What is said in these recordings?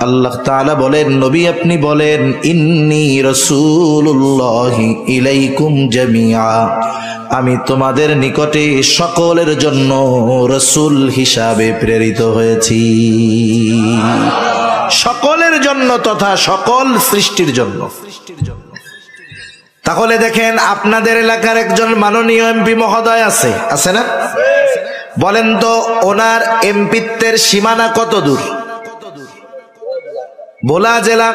আল্লাহ তাআলা বলেন, নবী আপনি বলেন, ইন্নী রাসূলুল্লাহি ইলাইকুম জামিআ, আমি তোমাদের নিকটে সকলের জন্য রাসূল হিসাবে প্রেরিত হয়েছি, সকলের জন্য তথা সকল সৃষ্টির জন্য। তাহলে দেখেন, আপনাদের এলাকার একজন মাননীয় এমপি মহোদয় আছে না? বলেন তো, ওনার এমপিত্বের সীমানা কত দূর? ভোলা জেলা।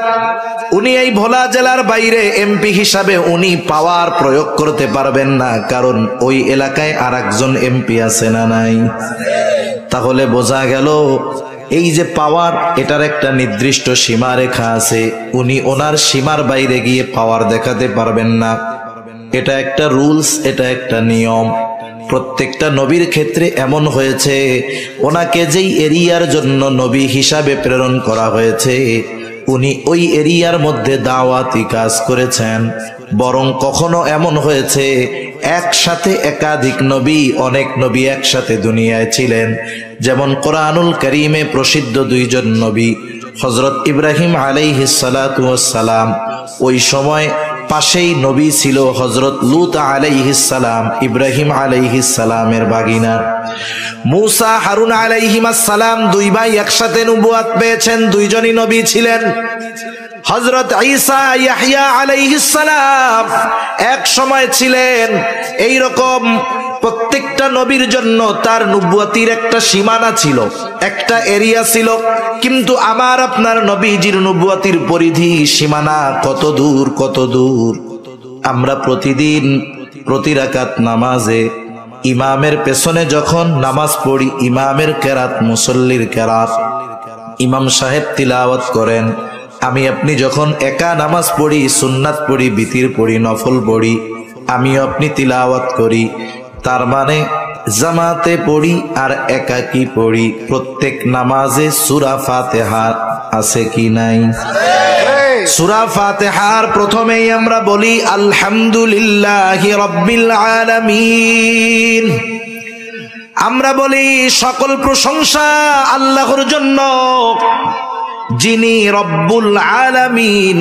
উনি এই ভোলা জেলার বাইরে এমপি হিসাবে উনি পাওয়ার প্রয়োগ করতে পারবেন না, কারণ ওই এলাকায় আর একজন এমপি আছে না নাই? তাহলে বোঝা গেল এই যে পাওয়ার, এটার একটা নির্দিষ্ট সীমারেখা আছে। উনি ওনার সীমার বাইরে গিয়ে পাওয়ার দেখাতে পারবেন না। এটা একটা রুলস, এটা একটা নিয়ম। প্রত্যেকটা নবীর ক্ষেত্রে এমন হয়েছে, ওনাকে যেই এরিয়ার জন্য নবী হিসাবে প্রেরণ করা হয়েছে, উনি ওই এরিয়ার মধ্যে দাওয়াতি কাজ করেছেন। বরং কখনো এমন হয়েছে, একসাথে একাধিক নবী, অনেক নবী একসাথে দুনিয়ায় ছিলেন। যেমন কোরআনুল কারীমে প্রসিদ্ধ দুইজন নবী, হযরত ইব্রাহিম আলাইহিস সালাতু ওয়াস সালাম, ওই সময় পাশেই নবী ছিল হযরত লূত আলাইহিস সালাম, ইব্রাহিম আলাইহিস সালামের ভাগিনা। মূসা হারুন আলাইহিমাস সালাম, দুই ভাই একসাথে নবুয়ত পেয়েছেন, দুইজনই নবী ছিলেন। হযরত ঈসা ইয়াহইয়া আলাইহিস সালাম এক সময় ছিলেন। এই রকম প্রত্যেকটা নবীর জন্য তার নবুয়তির একটা সীমানা ছিল, একটা এরিয়া ছিল। কিন্তু আমার আপনার নবীজির নবুয়তির পরিধি, সীমানা কত দূর, কত দূর! আমরা প্রতিদিন প্রতি রাকাত নামাজে ইমামের পেছনে যখন নামাজ পড়ি, ইমামের কেরাত, মুসল্লির কেরাত, ইমাম সাহেব তিলাওয়াত করেন। আমি আপনি যখন একা নামাজ পড়ি, সুন্নাত পড়ি, বিতির পড়ি, নফল পড়ি, আমি আপনি তিলাওয়াত করি। তার মানে জামাতে পড়ি আর একাকি পড়ি, প্রত্যেক নামাজে সূরা ফাতিহা আছে কি নাই? সূরা ফাতিহার প্রথমেই আমরা বলি আলহামদুলিল্লাহি রাব্বিল আলামিন। আমরা বলি সকল প্রশংসা আল্লাহর জন্য, যিনি রব্বুল আলামিন,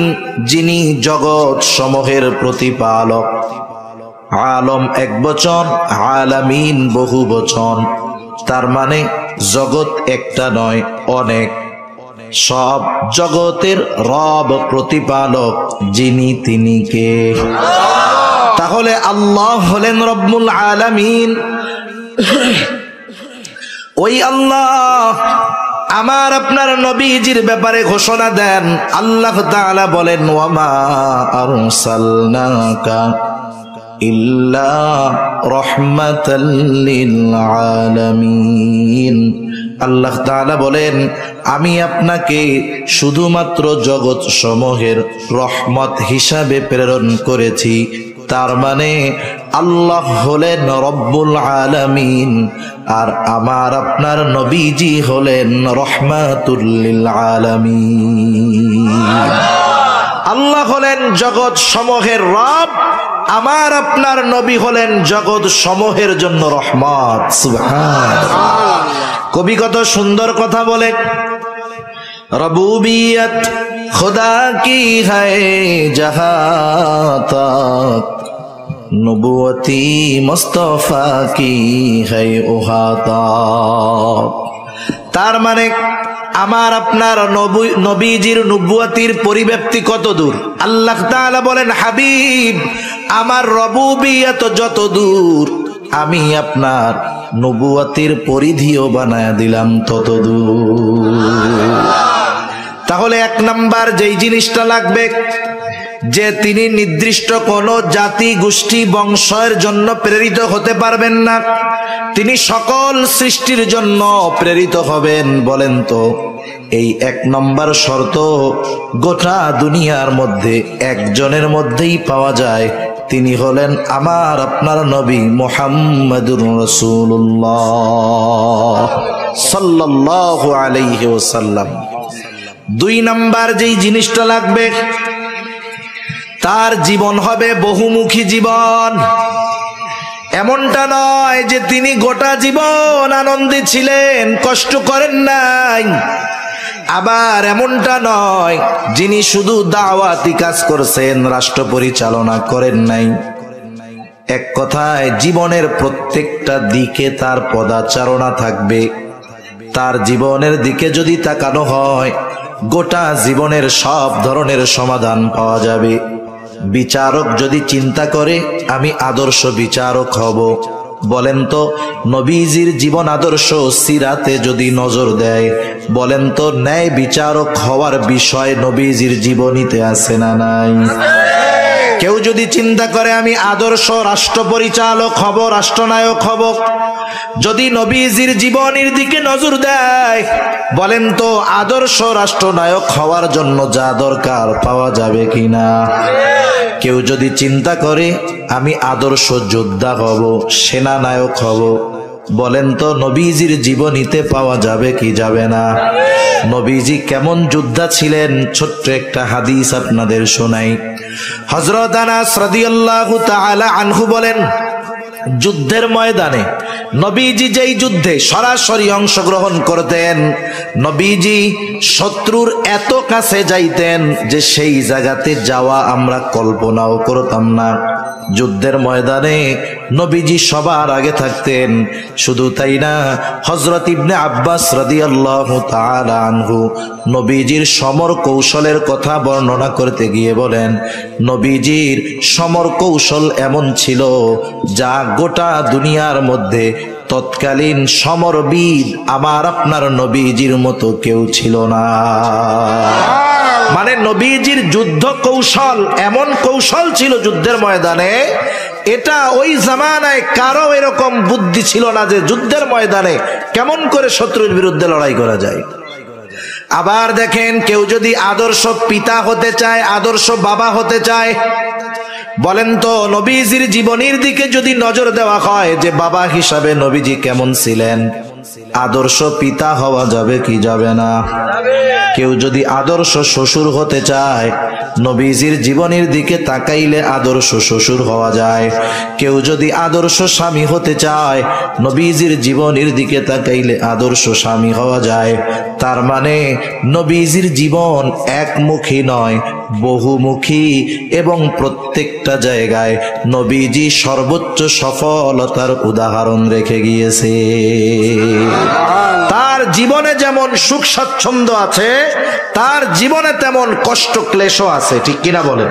যিনি জগৎ সমূহের প্রতিপালক। আলম এক বচন, আলামিন বহু বচন, তার মানে জগৎ একটা নয়, অনেক। সব জগতের রব, প্রতিপালক যিনি, তিনি কে? তাহলে আল্লাহ হলেন রব্বুল আলামিন। ওই আল্লাহ আমার আপনার নবীজির ব্যাপারে ঘোষণা দেন। আল্লাহ তাআলা বলেন, ওয়ামা আরসালনাকা ইল্লা রাহমাতাল লিল আলামিন। আল্লাহ তাআলা বলেন, আমি আপনাকে শুধুমাত্র জগৎ সমূহের রহমত হিসাবে প্রেরণ করেছি। তার মানে আল্লাহ হলেন রব্বুল আলামিন, আর আমার আপনার নবীজি হলেন রহমাতুল লিল আলামিন। আল্লাহ হলেন জগৎ সমূহের রব, আমার আপনার নবী হলেন জগৎ সমূহের জন্য রহমত। সুবহানাল্লাহ। কবি কত সুন্দর কথা বলে, রবুবিয়ত খুদা কি হ্যায় জাহাঁ তক, নবুয়তি মুস্তাফা কি হ্যায় ওহা তক। তার মানে আমার আপনার নবীজির নবুয়তির পরিব্যাপ্তি কত দূর? আল্লাহ তাআলা বলেন, হাবিব আমার রবুবিয়ত যত দূর, আমি আপনার নবুয়তির পরিধিও বানায়া দিলাম তত দূর। তাহলে এক নাম্বার যেই জিনিসটা লাগবে, যে তিনি নির্দিষ্ট কোন জাতি, গোষ্ঠী, বংশের জন্য প্রেরিত হতে পারবেন না, তিনি সকল সৃষ্টির জন্য প্রেরিত হবেন। বলেন তো, এই এক নম্বর শর্ত গোটা দুনিয়ার মধ্যে একজনের মধ্যেই পাওয়া যায়, তিনি হলেন আমার আপনার নবী মুহাম্মাদুর রাসূলুল্লাহ সাল্লাল্লাহু আলাইহি ওয়াসাল্লাম। দুই নাম্বার যেই জিনিসটা লাগবে, তার জীবন হবে বহুমুখী জীবন। এমনটা নয় যে তিনি গোটা জীবন আনন্দে ছিলেন, কষ্ট করেন নাই। আবার এমনটা নয় যিনি শুধু দাওয়াতি কাজ করছেন, রাষ্ট্র পরিচালনা করেন নাই। এক কথায় জীবনের প্রত্যেকটা দিকে তার পদাচারণা থাকবে। তার জীবনের দিকে যদি তাকানো হয়, গোটা জীবনের সব ধরনের সমাধান পাওয়া যাবে। বিচারক যদি চিন্তা করে আমি আদর্শ বিচারক হব, বলেন তো নবীজির জীবন আদর্শ সিরাতে যদি নজর দেয়, বলেন তো ন্যায় বিচারক হওয়ার বিষয় নবীজির জীবনীতে আছে না নাই? কেউ যদি চিন্তা করে আমি আদর্শ রাষ্ট্র পরিচালক হব, রাষ্ট্রনায়ক হব, যদি নবীজির জীবনীর দিকে নজর দেয়, বলেন তো আদর্শ রাষ্ট্রনায়ক হওয়ার জন্য যা দরকার পাওয়া যাবে কিনা? কেউ যদি চিন্তা করে আমি আদর্শ যোদ্ধা হব, সেনানায়ক হব, বলেন তো নবীজির জীবনীতে পাওয়া যাবে কি যাবে না? নবীজি কেমন যোদ্ধা ছিলেন, ছোট্ট একটা হাদিস আপনাদের শোনাই। হযরত আনাস রাদিয়াল্লাহু তাআলা আনহু বলেন, যুদ্ধের ময়দানে নবীজি যেই যুদ্ধে সরাসরি অংশগ্রহণ করতেন, নবীজি শত্রুর এত কাছে যাইতেন যে সেই জায়গাতে যাওয়া আমরা কল্পনাও করতাম না। যুদ্ধের ময়দানে নবীজি সবার আগে থাকতেন। শুধু তাই না, হযরত ইবনে আব্বাস রাদিয়াল্লাহু তাআলা আনহু নবীজির সমর কৌশলের কথা বর্ণনা করতে গিয়ে বলেন, নবীজির সমর কৌশল এমন ছিল যা গোটা দুনিয়ার মধ্যে তৎকালীন সমরবিদ আমার আপনার নবীজির মতো কেউ ছিল না। মানে নবীজির যুদ্ধ কৌশল এমন কৌশল ছিল যুদ্ধের ময়দানে, এটা ওই জামানায় কারো এরকম বুদ্ধি ছিল না যে যুদ্ধের ময়দানে কেমন করে শত্রুর বিরুদ্ধে লড়াই করা যায়। আবার দেখেন, কেউ যদি আদর্শ পিতা হতে চায়, আদর্শ বাবা হতে চায়, বলেন তো নবীজির জীবনীর দিকে যদি নজর দেওয়া হয় যে বাবা হিসাবে নবীজি কেমন ছিলেন, আদর্শ পিতা হওয়া যাবে কি যাবে না? কেউ যদি আদর্শ শ্বশুর হতে চায়, নবীজির জীবনীর দিকে তাকাইলে আদর্শ শ্বশুর হওয়া যায়। কেউ যদি আদর্শ স্বামী হতে চায়, নবীজির জীবনীর দিকে তাকাইলে আদর্শ স্বামী হওয়া যায়। তার মানে নবীজির জীবন একমুখী নয়, বহুমুখী, এবং প্রত্যেকটা জায়গায় নবীজি সর্বোচ্চ সফলতার উদাহরণ রেখে গিয়েছে। তার জীবনে যেমন সুখ স্বাচ্ছন্দ্য আছে, তার জীবনে তেমন কষ্ট ক্লেশও আছে, ঠিক কিনা বলেন?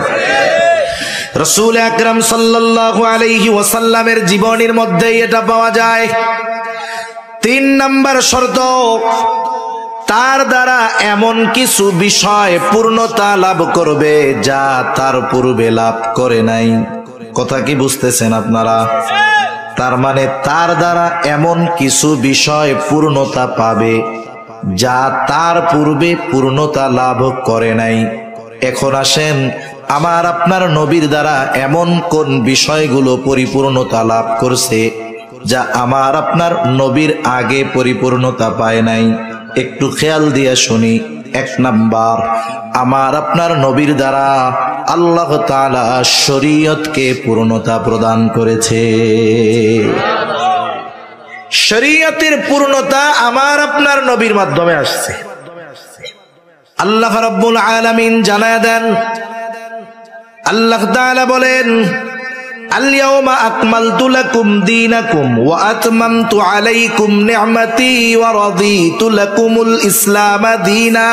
রাসূল আকরাম সাল্লাল্লাহু আলাইহি ওয়াসাল্লামের জীবনীর মধ্যেই এটা পাওয়া যায়। 3 নাম্বার শর্ত, তার দ্বারা এমন কিছু বিষয় পূর্ণতা লাভ করবে যা তার পূর্বে লাভ করে নাই। কথা কি বুঝতেছেন আপনারা? তার মানে তার দ্বারা এমন কিছু বিষয় পূর্ণতা পাবে যা তার পূর্বে পূর্ণতা লাভ করে নাই। এখন আসেন, আমার আপনার নবীর দ্বারা এমন কোন বিষয়গুলো পরিপূর্ণতা লাভ করছে যা আমার আপনার নবীর আগে পরিপূর্ণতা পায় নাই? একটু খেয়াল দিয়ে শুনি। 1 নাম্বার, আমার আপনার নবীর দ্বারা আল্লাহ তাআলা শরীয়তকে পূর্ণতা প্রদান করেছে। শরীয়তের পূর্ণতা আমার আপনার নবীর মাধ্যমে আসছে। আল্লাহ রাব্বুল আলামিন জানায় দেন, আল্লাহ তাআলা বলেন, আল-ইয়াওমা আকমালতু লাকুম দীনাকুম ওয়া আতমামতু আলাইকুম নি'মাতি ওয়া রাদিতু লাকুমুল ইসলাম দীনা।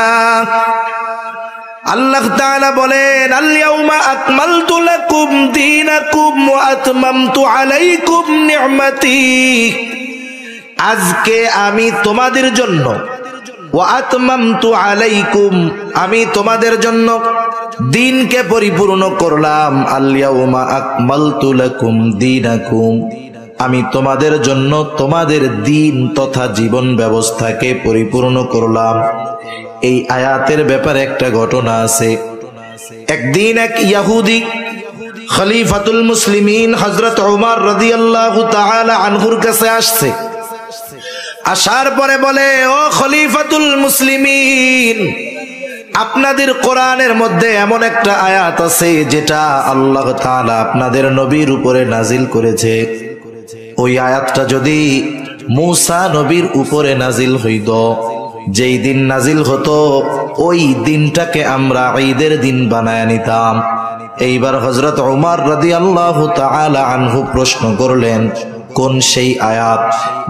আল্লাহ তাআলা বলেন, আল-ইয়াওমা আকমালতু লাকুম দীনাকুম ওয়া আতমামতু আলাইকুম নি'মাতি, আজকে আমি তোমাদের জন্য, ওয়া আতমামতু আলাইকুম, আমি তোমাদের জন্য দিনকে পরিপূর্ণ করলাম। আল-ইয়াওমা আকমালতু লাকুম দীনাকুম, আমি তোমাদের জন্য তোমাদের দিন তথা জীবন ব্যবস্থাকে পরিপূর্ণ করলাম। এই আয়াতের ব্যাপারে একটা ঘটনা আছে। একদিন এক ইহুদি খলিফাতুল মুসলিমিন হযরত ওমর রাদিয়াল্লাহু তাআলা আনহুর কাছে আসছে। আসার পরে বলে, ও খলিফাতুল মুসলিমিন, আপনাদের কোরআনের মধ্যে এমন একটা আয়াত আছে যেটা আল্লাহ তাআলা আপনাদের নবীর উপরে নাজিল করেছে। ওই আয়াতটা যদি মূসা নবীর উপরে নাজিল হইতো, যেই দিন নাজিল হতো ওই দিনটাকে আমরা ঈদের দিন বানায় নিতাম। এইবার হযরত ওমর রাদিয়াল্লাহু তাআলা আনহু প্রশ্ন করলেন, কোন সেই আয়াত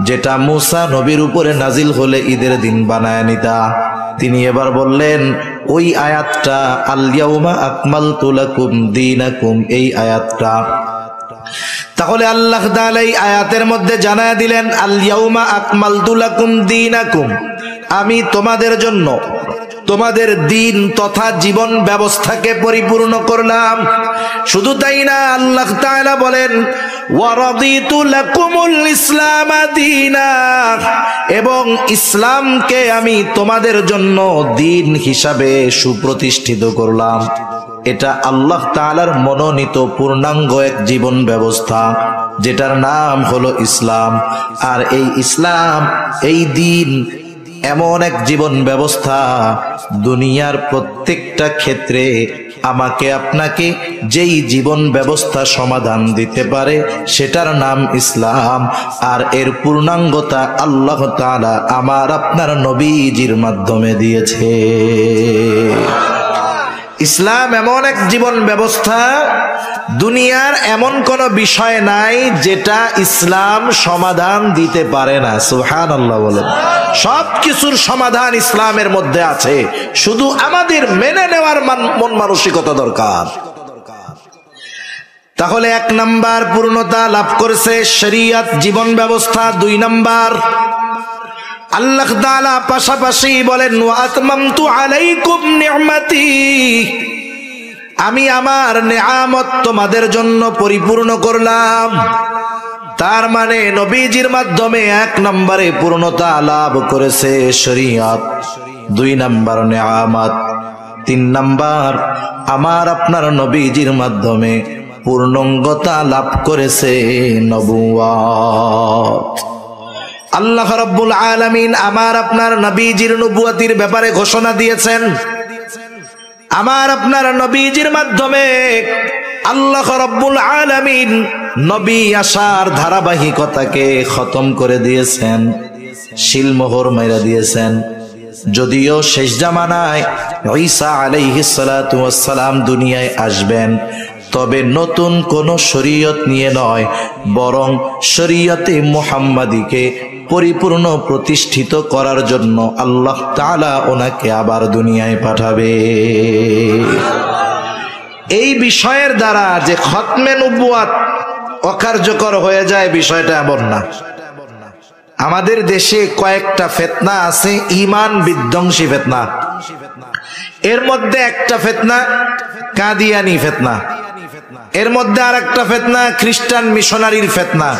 যেটা মুসা নবীর উপরে নাজিল হলে ঈদের দিন বানায় নিতা? তিনি এবার বললেন, ওই আয়াতটা আল ইয়াউমা আকমালতু লাকুম দীনাকুম, এই আয়াতটা। তাহলে আল্লাহ তাআলা এই আয়াতের মধ্যে জানায় দিলেন, আল ইয়াউমা আকমালতু লাকুম দীনাকুম, আমি তোমাদের জন্য তোমাদের দিন তথা জীবন ব্যবস্থাকে পরিপূর্ণ করলাম। শুধু তাই না, আল্লাহ তাআলা বলেন ওয়ারাদিতু লাকুমুল ইসলাম দীনা, এবং ইসলামকে আমি তোমাদের জন্য দিন হিসাবে সুপ্রতিষ্ঠিত করলাম। এটা আল্লাহ তাআলার মনোনীত পূর্ণাঙ্গ এক জীবন ব্যবস্থা, যেটার নাম হলো ইসলাম। আর এই ইসলাম, এই দিন এমন এক জীবন ব্যবস্থা, দুনিয়ার প্রত্যেকটা ক্ষেত্রে আমাকে আপনাকে যেই জীবন ব্যবস্থা সমাধান দিতে পারে সেটার নাম ইসলাম। আর এর পূর্ণাঙ্গতা আল্লাহ তাআলা আমার আপনার নবীজির মাধ্যমে দিয়েছে। ইসলাম এমন এক জীবন ব্যবস্থা, দুনিয়ার এমন কোন বিষয় নাই যেটা ইসলাম সমাধান দিতে পারে না। সুবহানাল্লাহ বলেন। সব কিছুর সমাধান ইসলামের মধ্যে আছে, শুধু আমাদের মেনে নেওয়ার মন মানসিকতা দরকার। তাহলে 1 নাম্বার পূর্ণতা লাভ করেছে শরীয়ত জীবন ব্যবস্থা। 2 নাম্বার, আল্লাহ তাআলা পাশাপাশি বলেন ওয়া আতমামতু আলাইকুম নি'মাতি, আমি আমার নেয়ামত তোমাদের জন্য পরিপূর্ণ করলাম। তার মানে নবীজির মাধ্যমে 1 নম্বরে পূর্ণতা লাভ করেছে শরীয়ত, 2 নম্বর নেয়ামত, 3 নম্বর আমার আপনার নবীজির মাধ্যমে পূর্ণাঙ্গতা লাভ করেছে নবুয়ত। আল্লাহ রাব্বুল আলামিন আমার আপনার নবীজির নবুয়তির ব্যাপারে ঘোষণা দিয়েছেন। আমার আপনার নবীজির মাধ্যমে আল্লাহ রাব্বুল আলামিন নবী আসার ধারাবাহিকতাকে খতম করে দিয়েছেন, শিলমোহর মাইরা দিয়েছেন। যদিও শেষ জামানায় ঈসা আলাইহিস সালাতু ওয়াস সালাম দুনিয়ায় আসবেন, তবে নতুন কোন শরীয়ত নিয়ে নয়, বরং শরীয়তে মুহাম্মাদীকে পরিপূর্ণ প্রতিষ্ঠিত করার জন্য আল্লাহ তাআলা ওনাকে আবার দুনিয়ায় পাঠাবে। এই বিষয়ের দ্বারা যে খতমে নবুয়ত অকার্যকর হয়ে যায় বিষয়টা এমন না। আমাদের দেশে কয়েকটা ফিতনা আছে, ঈমান বিধ্বংসী ফিতনা। এর মধ্যে একটা ফিতনা কাদিয়ানি ফিতনা, এর মধ্যে আরেকটা ফিতনা খ্রিস্টান মিশনারির ফিতনা।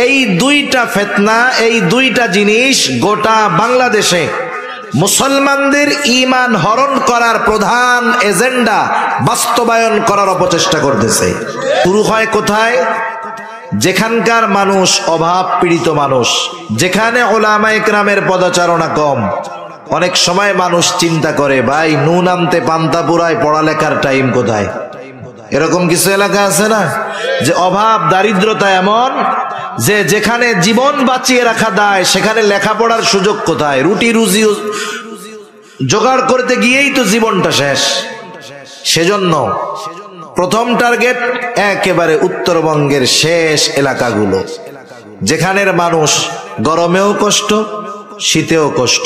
এই 2টা ফিতনা, এই 2টা জিনিস গোটা বাংলাদেশে মুসলমানদের ঈমান হরণ করার প্রধান এজেন্ডা বাস্তবায়ন করার অপচেষ্টা করতেছে। শুরু হয় কোথায়? যেখানকার মানুষ অভাব পীড়িত মানুষ, যেখানে উলামায়ে কেরামের পদচারণা কম। অনেক সময় মানুষ চিন্তা করে, ভাই নুন আনতে পান্তা পুরায়, পড়ালেখার টাইম কোথায়? এরকম কিছু এলাকা আছে না, যে অভাব দারিদ্রতা এমন যে যেখানে জীবন বাঁচিয়ে রাখা দায় সেখানে লেখাপড়ার সুযোগ কোথায়? রুটি রুজি জোগাড় করতে গিয়েই তো জীবনটা শেষ। সেজন্য প্রথম টার্গেট একেবারে উত্তরবঙ্গের শেষ এলাকাগুলো, যেখানের মানুষ গরমেও কষ্ট, শীতেও কষ্ট।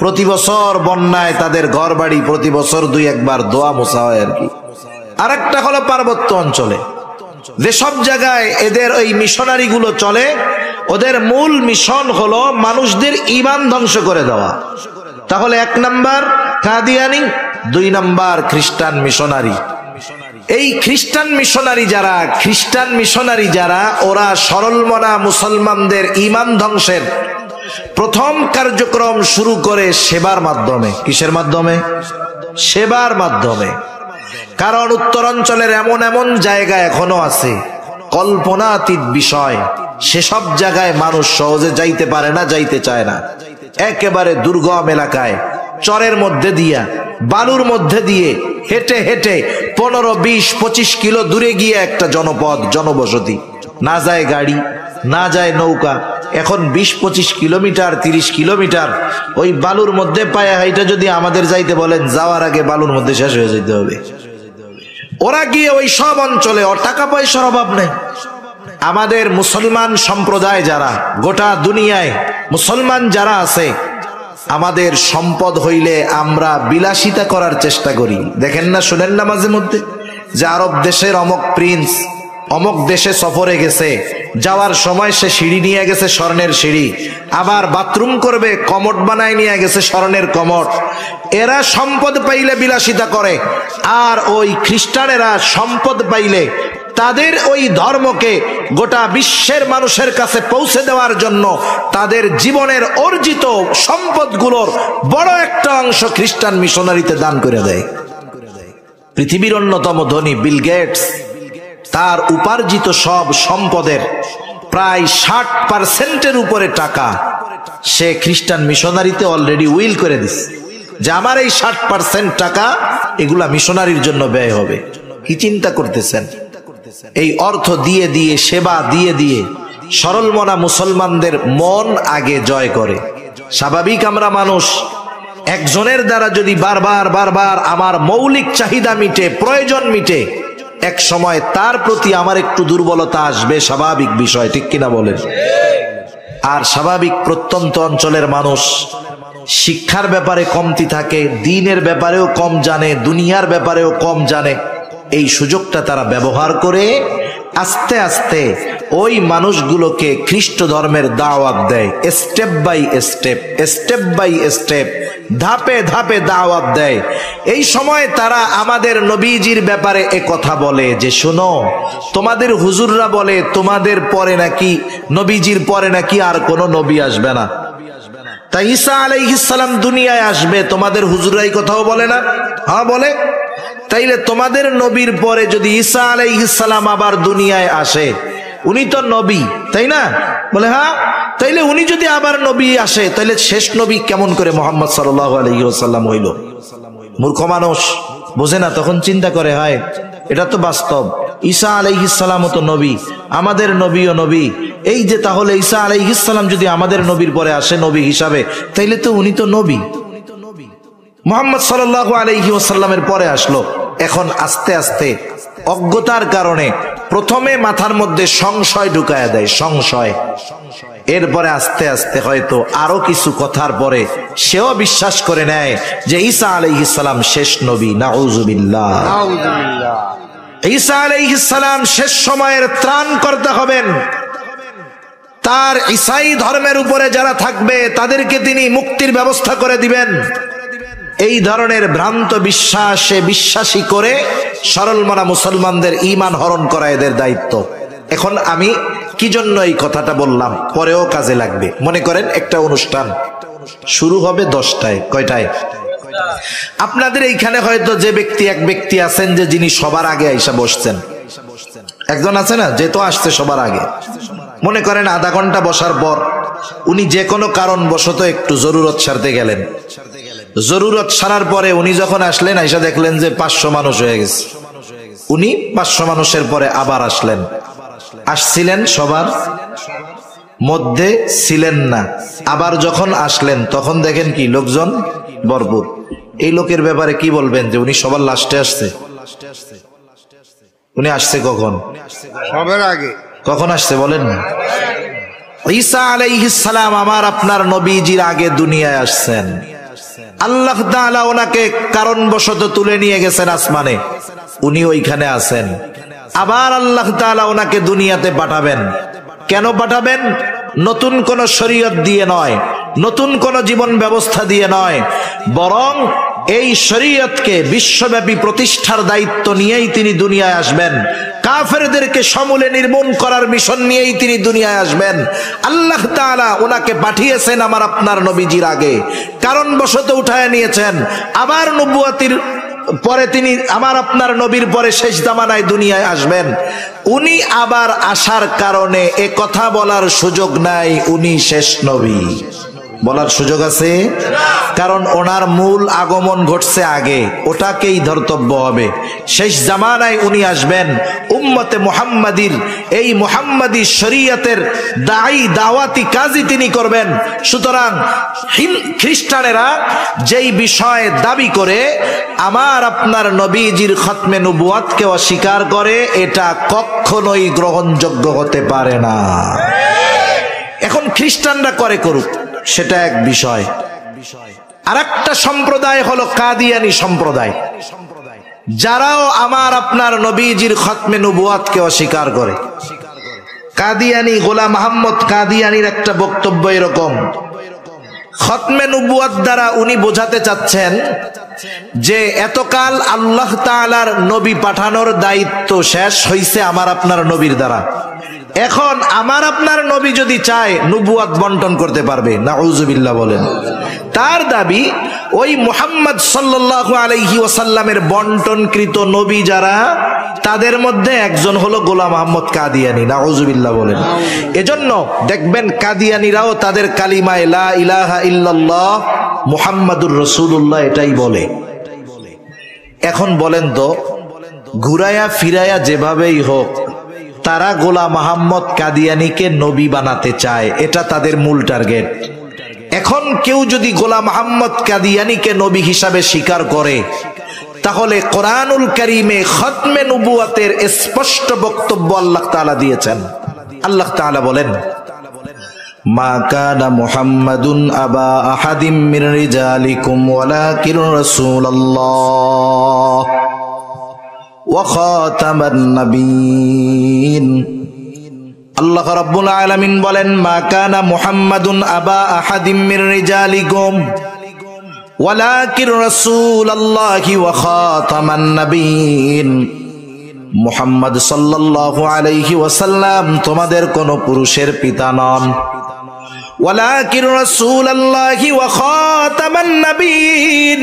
প্রতি বছর বন্যায় তাদের ঘর বাড়ি প্রতি বছর 2-1 বার দোয়া মোছা হয় আর কি। আরেকটা হলো পার্বত্য অঞ্চলে, যেসব জায়গায় এদের ওই মিশনারি গুলো চলে, ওদের মূল মিশন হলো মানুষদের ঈমান ধ্বংস করে দেওয়া। তাহলে 1 নাম্বার কাদিয়ানি, 2 নাম্বার খ্রিস্টান মিশনারি। এই খ্রিস্টান মিশনারি যারা ওরা সরলমনা মুসলমানদের ঈমান ধ্বংসের প্রথম কার্যক্রম শুরু করে সেবার মাধ্যমে। কিসের মাধ্যমে? সেবার মাধ্যমে। কারণ উত্তরাঞ্চলের এমন এমন জায়গা এখনো আছে কল্পনাতীত বিষয়, সেসব জায়গায় মানুষ সহজে যাইতে পারে না, যাইতে চায় না। একেবারে দুর্গম এলাকায় চরের মধ্যে দিয়া, বালুর মধ্যে দিয়ে হেঁটে হেঁটে 15, 20, 25 কিলো দূরে গিয়ে একটা জনপদ, জনবসতি। না যায় গাড়ি, না যায় নৌকা। এখন 20-25 কিলোমিটার 30 কিলোমিটার ওই বালুর মধ্যে পায়ে হাইটা যদি আমাদের যাইতে বলেন, যাওয়ার আগে বালুর মধ্যে শেষ হয়ে যেতে হবে। ওরা গিয়ে ওই সব অঞ্চলে, ওর টাকা পয়সার অভাব নেই। আমাদের মুসলমান সম্প্রদায় যারা, গোটা দুনিয়ায় মুসলমান যারা আছে, আমাদের সম্পদ হইলে আমরা বিলাসিতা করার চেষ্টা করি। দেখেন না, শুনেন না মাঝে মধ্যে যে আরব দেশের অমক প্রিন্স অমক দেশে সফরে গেছে, যাওয়ার সময় সে সিঁড়ি নিয়ে গেছে, স্বর্ণের সিঁড়ি, আবার বাথরুম করবে কমোড বানায় নিয়ে গেছে, স্বর্ণের কমোড। এরা সম্পদ পাইলে বিলাসিতা করে, আর ওই খ্রিস্টানেরা সম্পদ পাইলে তাদের ওই ধর্মকে গোটা বিশ্বের মানুষের কাছে পৌঁছে দেওয়ার জন্য তাদের জীবনের অর্জিত সম্পদগুলোর বড় একটা অংশ খ্রিস্টান মিশনারিতে দান করে দেয়। পৃথিবীর অন্যতম ধনী বিল গেটস তার উপার্জিত সব সম্পদের প্রায় 60% উপরে টাকা সে খ্রিস্টান মিশনারিতে অলরেডি উইল করে দিছে, যে আমার এই 60% টাকা এগুলা মিশনারির জন্য ব্যয় হবে। কি চিন্তা করতেছেন? এই অর্থ দিয়ে দিয়ে, সেবা দিয়ে দিয়ে সরল মনা মুসলমানদের মন আগে জয় করে। স্বাভাবিক আমরা মানুষ, একজনের দ্বারা যদি বারবার বারবার আমার মৌলিক চাহিদা মিটে, প্রয়োজন মিটে, এক সময় তার প্রতি আমার একটু দুর্বলতা আসবে, স্বাভাবিক বিষয়, ঠিক কিনা বলেন? আর স্বাভাবিক প্রত্যন্ত অঞ্চলের মানুষ শিক্ষার ব্যাপারে কমতি থাকে, দ্বীনের ব্যাপারেও কম জানে, দুনিয়ার ব্যাপারেও কম জানে। এই সুযোগটা তারা ব্যবহার করে আস্তে আস্তে ওই মানুষগুলোকে খ্রিস্ট ধর্মের দাওয়াত দেয়। Step by step, step by step, ধাপে ধাপে দাওয়াত দেয়। এই সময় তারা আমাদের নবীজির ব্যাপারে এ কথা বলে যে, শোনো, তোমাদের হুজুররা বলে তোমাদের পরে নাকি, নবীজির পরে নাকি আর কোনো নবী আসবে না, তাই ঈসা আলাইহিস সালাম দুনিয়ায় আসবে, তোমাদের হুজুররাই কথাও বলে না? হ্যাঁ বলে। তাইলে তোমাদের নবীর পরে যদি ঈসা আলাইহিস সালাম আবার দুনিয়ায় আসে, উনি তো নবী, তাই না? বলে হ্যাঁ। তাইলে উনি যদি আবার নবী আসে, তাইলে শেষ নবী কেমন করে মুহাম্মদ সাল্লাল্লাহু আলাইহি ওয়াসাল্লাম হইল? মূর্খ মানুষ বোঝে না, তখন চিন্তা করে, হয় এটা তো বাস্তব, ঈসা আলাইহিস সালামও তো নবী, আমাদের নবীও নবী। এই যে তাহলে ঈসা আলাইহিস সালাম যদি আমাদের নবীর পরে আসে নবী হিসাবে, তাইলে তো উনি তো নবী। মুহাম্মদ সাল্লাল্লাহু আলাইহি ওয়াসাল্লামের পরে আসলো। এখন আস্তে আস্তে অজ্ঞতার কারণে প্রথমে মাথার মধ্যে সংশয় ঢুকায়া দেয়, সংশয়। এরপরে আস্তে আস্তে হয়তো আরো কিছু কথার পরে সেও বিশ্বাস করে নেয় যে ঈসা আলাইহিস সালাম শেষ নবী। নাউযুবিল্লাহ। ঈসা আলাইহিস সালাম শেষ সময়ের ত্রাণকর্তা হবেন। তার ঈসাই ধর্মের উপরে যারা থাকবে তাদেরকে তিনি মুক্তির ব্যবস্থা করে দিবেন। এই ধরনের ভ্রান্ত বিশ্বাসে বিশ্বাসী করে সরল মনা মুসলমানদের ঈমান হরণ করা এদের দায়িত্ব। এখন আমি কি জন্য এই কথাটা বললাম, পরেও কাজে লাগবে। মনে করেন একটা অনুষ্ঠান শুরু হবে 10টায়, কয়টায়? আপনাদের এইখানে হয়তো যে ব্যক্তি, এক ব্যক্তি আছেন যে যিনি সবার আগে আইসা বসছেন, একজন আছে না যে তো আসছে সবার আগে। মনে করেন আধা ঘন্টা বসার পর উনি যে কোনো কারণ বশত একটু জরুরত সারতে গেলেন। জরুরত সারার পরে উনি যখন আসলেন, আইসা দেখলেন যে 500 মানুষ হয়ে গেছে। উনি 500 মানুষের পরে আবার আসলেন, আসছিলেন সবার মধ্যে ছিলেন না। আবার যখন আসলেন তখন দেখেন কি লোকজন ভরপুর। এই লোকের ব্যাপারে কি বলবেন যে উনি সবার লাস্টে আসছে? উনি আসছে কখন? সবার আগে। কখন আসছে বলেন না? ঈসা আলাইহিস সালাম আমার আপনার নবীজির আগে দুনিয়ায় আসছেন। আল্লাহ তাআলা ওনাকে কারণবশত তুলে নিয়ে গেছেন আসমানে, উনি ওইখানে আছেন। আবার আল্লাহ তাআলা ওনাকে দুনিয়াতে পাঠাবেন। কেন পাঠাবেন? নতুন কোন শরীয়ত দিয়ে নয়, নতুন কোন জীবন ব্যবস্থা দিয়ে নয়, বরং এই শরীয়তকে বিশ্বব্যাপী প্রতিষ্ঠার দায়িত্ব নিয়েই তিনি দুনিয়ায় আসবেন। কাফেরদেরকে সমূলে নির্মূল করার মিশন নিয়েই তিনি দুনিয়ায় আসবেন। আল্লাহ তাআলা ওনাকে পাঠিয়েছেন আমার আপনার নবীজির আগে, কারণবশত উঠায় নিয়েছেন। আবার নবুয়তির পরে তিনি আমার আপনার নবীর পরে শেষ জামানায় দুনিয়ায় আসবেন। উনি আবার আসার কারণে এ কথা বলার সুযোগ নাই উনি শেষ নবী। বলার সুযোগ আছে? কারণ ওনার মূল আগমন ঘটছে আগে, ওটাকেই ধর্তব্য হবে। শেষ জামানায় উনি আসবেন, উম্মতে মুহাম্মাদির এই মুহাম্মাদি শরীয়তের দায়ী দাওয়াতি কাজই তিনি করবেন। সুতরাং খ্রিস্টানেরা যেই বিষয়ে দাবি করে আমার আপনার নবীজির খতমে নবুয়াতকে অস্বীকার করে, এটা কখনোই গ্রহণযোগ্য হতে পারে না। এখন খ্রিস্টানরা করে করুক, সেটা এক বিষয়। আরেকটা সম্প্রদায় হলো কাদিয়ানী সম্প্রদায়, যারাও আমার আপনার নবীজির খতমে নবুয়াতকে অস্বীকার করে। কাদিয়ানী গোলাম আহমদ কাদিয়ানীর একটা বক্তব্য এরকম, খতমে নবুয়াত দ্বারা উনি বোঝাতে চাচ্ছেন যে এতকাল আল্লাহ তাআলার নবী পাঠানোর দায়িত্ব শেষ হইছে আমার আপনার নবীর দ্বারা। এখন আমার আপনার নবী যদি চায় নবুয়াত বন্টন করতে পারবে, নাউজুবিল্লাহ বলেন। তার দাবি ওই মুহাম্মদ সাল্লাল্লাহু আলাইহি ওয়াসাল্লামের বন্টনকৃত নবী যারা, তাদের মধ্যে একজন হলো গোলাম আহমদ কাদিয়ানী, নাউজুবিল্লাহ বলেন। এজন্য দেখবেন কাদিয়ানীরাও তাদের কালিমায়ে লা ইলাহা ইল্লাল্লাহ মুহাম্মাদুর রাসূলুল্লাহ এটাই বলে। এখন বলেন তো, ঘুরায়া ফিরায়া যেভাবেই হোক তারা গোলাম আহমদ কাদিয়ানীকে নবী বানাতে চায়, এটা তাদের মূল টার্গেট। এখন কেউ যদি গোলাম আহমদ কাদিয়ানীকে নবী হিসাবে স্বীকার করে, তাহলে কোরআনুল কারীমে খতমে নবুয়াতের স্পষ্ট বক্তব্য আল্লাহ তাআলা দিয়েছেন। আল্লাহ তাআলা বলেন, মা কানা মুহাম্মাদুন আবা আহাদিম মির রিজালিকুম ওয়ালাকিন রাসূলুল্লাহ ওয়া খাতামান নাবিয়্যিন। আল্লাহ রাব্বুল আলামিন বলেন, মা কানা মুহাম্মাদুন আবা আহাদিম মির রিজালিকুম ওয়ালাকিন রাসূলুল্লাহি ওয়া খাতামান নাবিয়্যিন। মুহাম্মদ সাল্লাল্লাহু আলাইহি ওয়াসাল্লাম তোমাদের কোন পুরুষের পিতা নন। ওয়ালাকিন রাসূলুল্লাহি ওয়া খাতামান নাবিয়্যিন,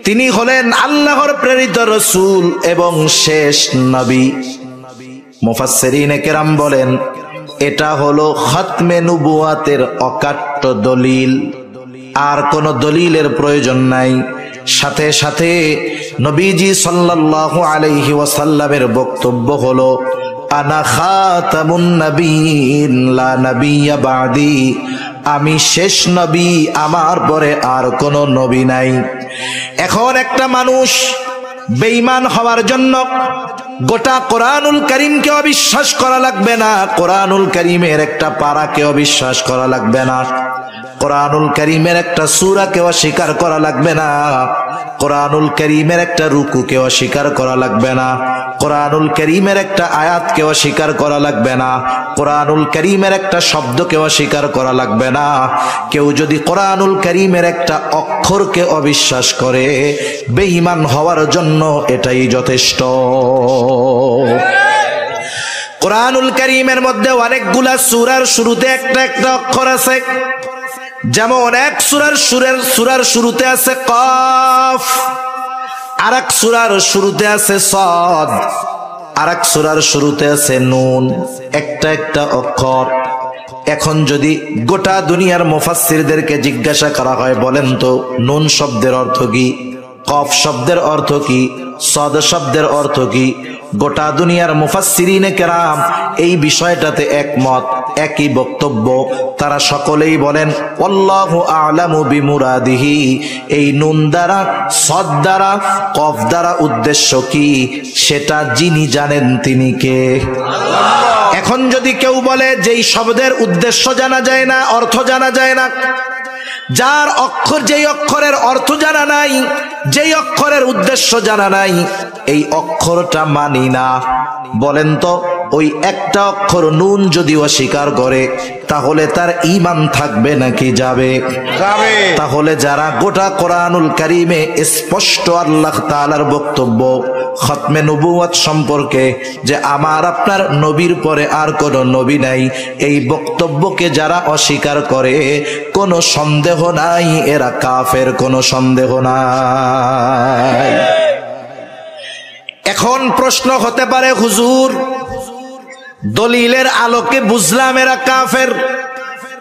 তিনি হলেন আল্লাহর প্রেরিত রাসূল এবং শেষ নবী। মুফাসসিরিনে কেরাম বলেন, এটা হলো খতমে নবুয়াতের অকাট্য দলিল, আর কোন দলিলের প্রয়োজন নাই। সাথে সাথে নবীজি সাল্লাল্লাহু আলাইহি ওয়াসাল্লামের বক্তব্য হলো, আনা খাতামুন নবিয়্যিন লা নাবিয়্যা বাদি, আমি শেষ নবী, আমার পরে আর কোন নবী নাই। এখন একটা মানুষ বেঈমান হওয়ার জন্য গোটা কোরআনুল কারীমকে অবিশ্বাস করা লাগবে না, কোরআনুল কারীমের একটা পারাকে অবিশ্বাস করা লাগবে না, কোরআনুল কারীমের একটা সূরাকে অস্বীকার করা লাগবে না, কোরআনুল কারীমের একটা রুকুকে অস্বীকার করা লাগবে না, কোরআনুল কারীমের একটা আয়াতকে অস্বীকার করা লাগবে না, কোরআনুল কারীমের একটা শব্দকে অস্বীকার করা লাগবে না। কেউ যদি কোরআনুল কারীমের একটা অক্ষরকে অবিশ্বাস করে, বেঈমান হওয়ার জন্য এটাই যথেষ্ট। কোরআনুল কারীমের মধ্যে অনেকগুলা সূরার শুরুতে একটা একটা অক্ষর আছে। যেমন এক সূরার শুরুতে আছে কফ, আরেক সূরার শুরুতে আছে সাদ, আরেক সূরার শুরুতে আছে নুন, একটা একটা অক্ষর। এখন যদি গোটা দুনিয়ার মুফাসসিরদেরকে জিজ্ঞাসা করা হয়, বলেন তো নুন শব্দের অর্থ কি, কফ শব্দের অর্থ কি, সাদ শব্দের অর্থ কি, গোটা দুনিয়ার মুফাসসিরিনে কেরাম এই বিষয়টাতে একমত, একই বক্তব্য। তারা সকলেই বলেন, আল্লাহু আ'লামু বিমুরাদিহি, এই নুন দ্বারা, সাদ দ্বারা, কফ দ্বারা উদ্দেশ্য কি সেটা যিনি জানেন তিনি কে? এখন যদি কেউ বলে যেই শব্দের উদ্দেশ্য জানা যায় না, অর্থ জানা যায় না, যার অক্ষর, যেই অক্ষরের অর্থ জানা নাই, যেই অক্ষরের উদ্দেশ্য জানা নাই, এই অক্ষরটা মানি না, বলেন তো ওই একটা অক্ষর নুন যদি অস্বীকার করে, তাহলে তার ঈমান থাকবে নাকি যাবে? তাহলে যারা গোটা কোরআনুল কারীমে স্পষ্ট আল্লাহ তাআলার বক্তব্য খতমে নবুয়াত সম্পর্কে যে আমার আপনার নবীর পরে আর কোন নবী নাই, এই বক্তব্যকে যারা অস্বীকার করে, কোনো সন্দেহ নাই এরা কাফের, কোনো সন্দেহ নাই। এখন প্রশ্ন হতে পারে, হুজুর দলিলের আলোকে বুঝলাম এরা কাফের,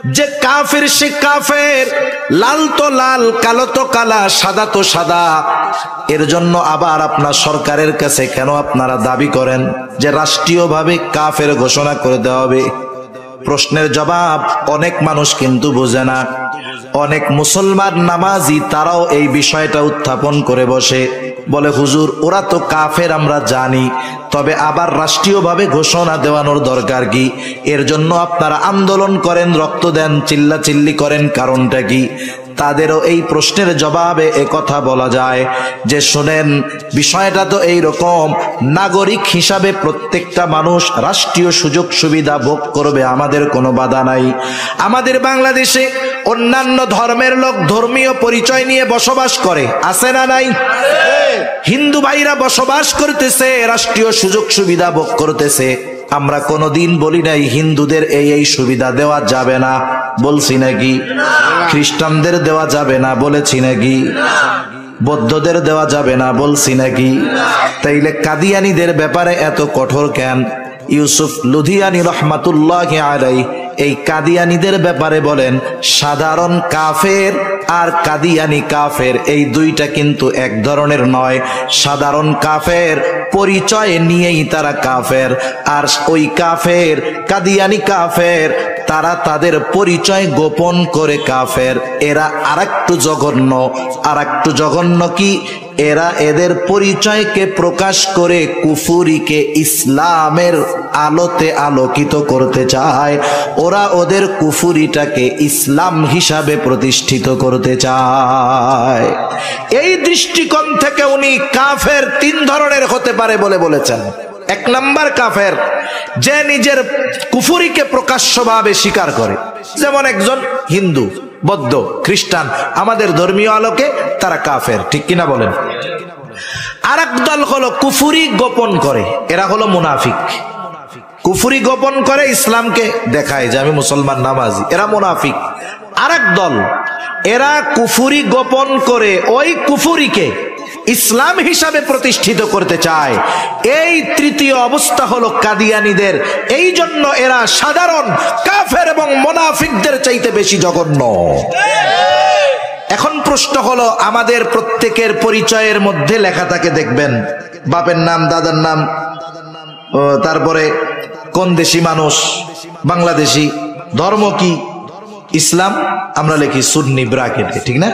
যে কাফের সে কাফের, লাল তো লাল, কালো তো কালা, সাদা তো সাদা। এর জন্য আবার আপনার সরকারের কাছে কেন আপনারা দাবি করেন যে রাষ্ট্রীয়ভাবে কাফের ঘোষণা করে দেওয়া হবে? প্রশ্নের জবাব অনেক মানুষ কিন্তু বোঝে না। অনেক মুসলমান নামাজি তারাও এই বিষয়টা উত্থাপন করে বসে, বলে হুজুর ওরা তো কাফের আমরা জানি, তবে আবার রাষ্ট্রীয়ভাবে ঘোষণা দেওয়ানোর দরকার কি? এর জন্য আপনারা আন্দোলন করেন, রক্ত দেন, চিল্লাচিল্লি করেন, কারণটা কি? তাদেরও এই প্রশ্নের জবাবে কথা বলা যায় যে শুনেন, বিষয়টা তো এই রকম, নাগরিক হিসাবে প্রত্যেকটা মানুষ রাষ্ট্রীয় সুযোগ সুবিধা ভোগ করবে, আমাদের কোনো বাধা নাই। আমাদের বাংলাদেশে অন্যান্য ধর্মের লোক ধর্মীয় পরিচয় নিয়ে বসবাস করে, আছে না নাই? হিন্দু ভাইরা বসবাস করতেছে, রাষ্ট্রীয় সুযোগ সুবিধা ভোগ করতেছে। আমরা কোনোদিন বলি নাই হিন্দুদের এই সুবিধা দেওয়া যাবে না, বলছি নাকি? খ্রিস্টানদের দেওয়া যাবে না, বলেছি নাকি? বৌদ্ধদের দেওয়া যাবে না, বলছি নাকি? তাইলে কাদিয়ানীদের ব্যাপারে এত কঠোর কেন? ইউসুফ লুধিয়ানি রহমাতুল্লাহি আলাইহি এই কাদিয়ানীদের ব্যাপারে বলেন, সাধারণ কাফের আর কাদিয়ানি কাফের এই দুইটা কিন্তু এক ধরনের নয়। সাধারণ কাফের পরিচয় নিয়েই তারা কাফের, আর ওই কাফের কাদিয়ানি কাফের তারা তাদের পরিচয় গোপন করে কাফের। এরা আরেকটু জঘন্য। আরেকটু জঘন্য কি? এরা এদের পরিচয়কে প্রকাশ করে কুফুরিকে ইসলামের আলোতে আলোকিত করতে চায়। ওরা ওদের কুফুরিটাকে ইসলাম হিসাবে প্রতিষ্ঠিত করতে চায়। এই দৃষ্টিকোণ থেকে উনি কাফের তিন ধরনের হতে পারে বলে বলেছেন। এক নাম্বার কাফের, যে নিজের কুফুরিকে প্রকাশ্যভাবে স্বীকার করে, যেমন একজন হিন্দু, বৌদ্ধ, খ্রিস্টান, আমাদের ধর্মীয় আলোকে তারা কাফের, ঠিক কিনা বলেন? আর এক দল হলো কুফুরি গোপন করে, এরা হলো মুনাফিক। কুফুরি গোপন করে, ইসলামকে দেখায় যে আমি মুসলমান নামাজি, এরা মুনাফিক। আর এক দল, এরা কুফুরি গোপন করে ওই কুফুরিকে ইসলাম হিসাবে প্রতিষ্ঠিত করতে চায়। এই তৃতীয় অবস্থা হলো কাদিয়ানীদের। এই জন্য এরা সাধারণ কাফের এবং মুনাফিকদের চাইতে বেশি জঘন্য। এখন প্রশ্ন হলো, আমাদের প্রত্যেকের পরিচয়ের মধ্যে লেখা থাকে দেখবেন, বাপের নাম, দাদার নাম, তারপরে কোন দেশি মানুষ, বাংলাদেশি, ধর্ম কি, ইসলাম, আমরা লিখি সুন্নি ব্রাকেটে, ঠিক না?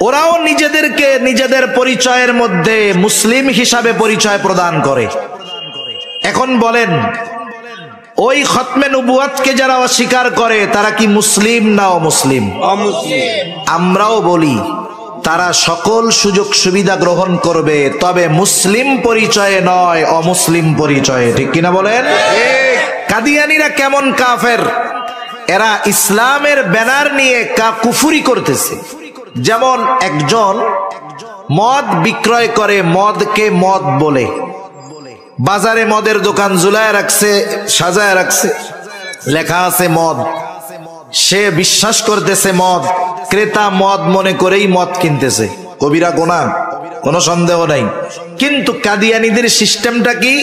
ওরাও নিজেদেরকে নিজেদের পরিচয়ের মধ্যে মুসলিম হিসাবে পরিচয় প্রদান করে। এখন বলেন, ওই খতমে নবুয়াতকে যারা অস্বীকার করে তারা কি মুসলিম না অমুসলিম? আমরাও বলি তারা সকল সুযোগ সুবিধা গ্রহণ করবে, তবে মুসলিম পরিচয়ে নয়, অমুসলিম পরিচয়ে, ঠিক কিনা বলেন? কাদিয়ানীরা কেমন কাফের? এরা ইসলামের ব্যানার নিয়ে কুফুরি করতেছে। যেমন একজন মদ বিক্রয় করে, মদকে মদ বলে, বাজারে মদের দোকান ঝুলায় রাখছে, সাজায় রাখছে, লেখা আছে মদ। সে বিশ্বাস করতেছে মদ, ক্রেতা মদ মনে করেই মদ কিনতেছে, কবিরা গুনাহ, কোনো সন্দেহ নাই। কিন্তু কাদিয়ানীদের সিস্টেমটা কি?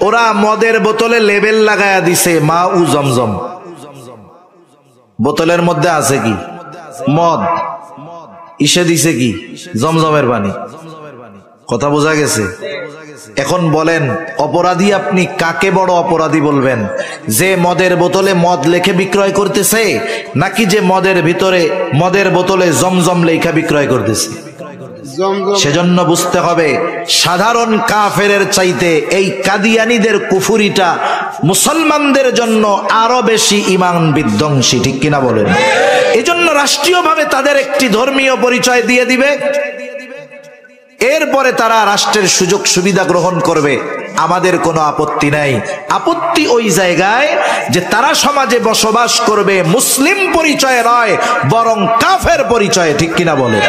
ওরা মদের বোতলে লেবেল লাগায়া দিছে মা উ জমজম। বোতলের মধ্যে আছে কি? মদ। ইসে দিছে কি? জমজমের পানি। কথা বোঝা গেছে? এখন বলেন, অপরাধী আপনি কাকে বড় অপরাধী বলবেন? যে মদের বোতলে মদ লেখে বিক্রয় করতেছে, নাকি যে মদের বোতলে জমজম লেখা বিক্রয় করতেছে? সেজন্য বুঝতে হবে, সাধারণ কাফেরের চাইতে এই কাদিয়ানীদের কুফুরিটা মুসলমানদের জন্য আরো বেশি ঈমান বিধ্বংসী, ঠিক কিনা বলেন? এজন্য রাষ্ট্রীয়ভাবে তাদের একটি ধর্মীয় পরিচয় দিয়ে দিবে, এরপরে তারা রাষ্ট্রের সুযোগ সুবিধা গ্রহণ করবে, আমাদের কোনো আপত্তি নাই। আপত্তি ওই জায়গায় যে তারা সমাজে বসবাস করবে মুসলিম পরিচয়ে নয়, বরং কাফের পরিচয়ে, ঠিক কিনা বলে?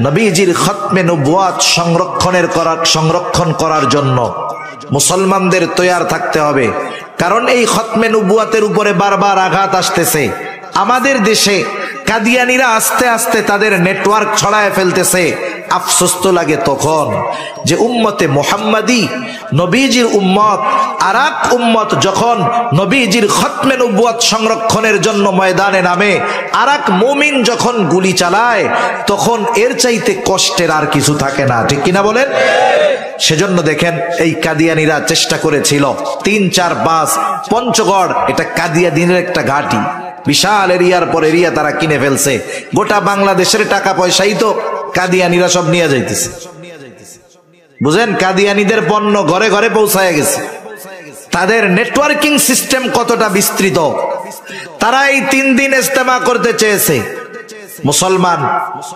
নবীজির খতমে নবুয়াত সংরক্ষণ করার জন্য মুসলমানদের তৈয়ার থাকতে হবে। কারণ এই খতমে নবুয়াতের উপরে বারবার আঘাত আসতেছে। আমাদের দেশে কাদিয়ানীরা আস্তে আস্তে তাদের নেটওয়ার্ক ছড়ায় ফেলতেছে। আফসোস তো লাগে তখন যে উম্মতে মুহাম্মাদি নবীজির উম্মত আর এক উম্মত যখন নবীজির খতমে নবুয়ত সংরক্ষণের জন্য ময়দানে নামে, আর এক মুমিন যখন গুলি চালায়, তখন এর চাইতে কষ্টের আর কিছু থাকে না, ঠিক কিনা বলেন? সেজন্য দেখেন এই কাদিয়ানীরা চেষ্টা করেছিল 3-4-5 পঞ্চগড়, এটা কাদিয়ানীদের একটা ঘাঁটি, বিশাল এরিয়ার পর এরিয়া তারা কিনে ফেলছে। গোটা বাংলাদেশের টাকা পয়সাই তো কাদিয়ানীরা সব নিয়ে যাইতেছে, বুঝেন? কাদিয়ানীদের পণ্য ঘরে ঘরে পৌঁছায় গেছে। তাদের নেটওয়ার্কিং সিস্টেম কতটা বিস্তৃত। তারা এই 3 দিন ইজতেমা করতে চেয়েছে। মুসলমান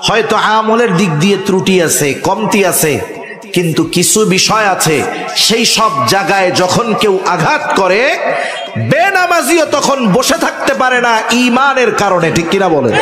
হয়তো আমলের দিক দিয়ে ত্রুটি আছে, কমতি আছে, কিন্তু কিছু বিষয় আছে সেই সব জায়গায় যখন কেউ আঘাত করে, বেনামাজিও তখন বসে থাকতে পারে না ঈমানের কারণে, ঠিক কিনা বলেন?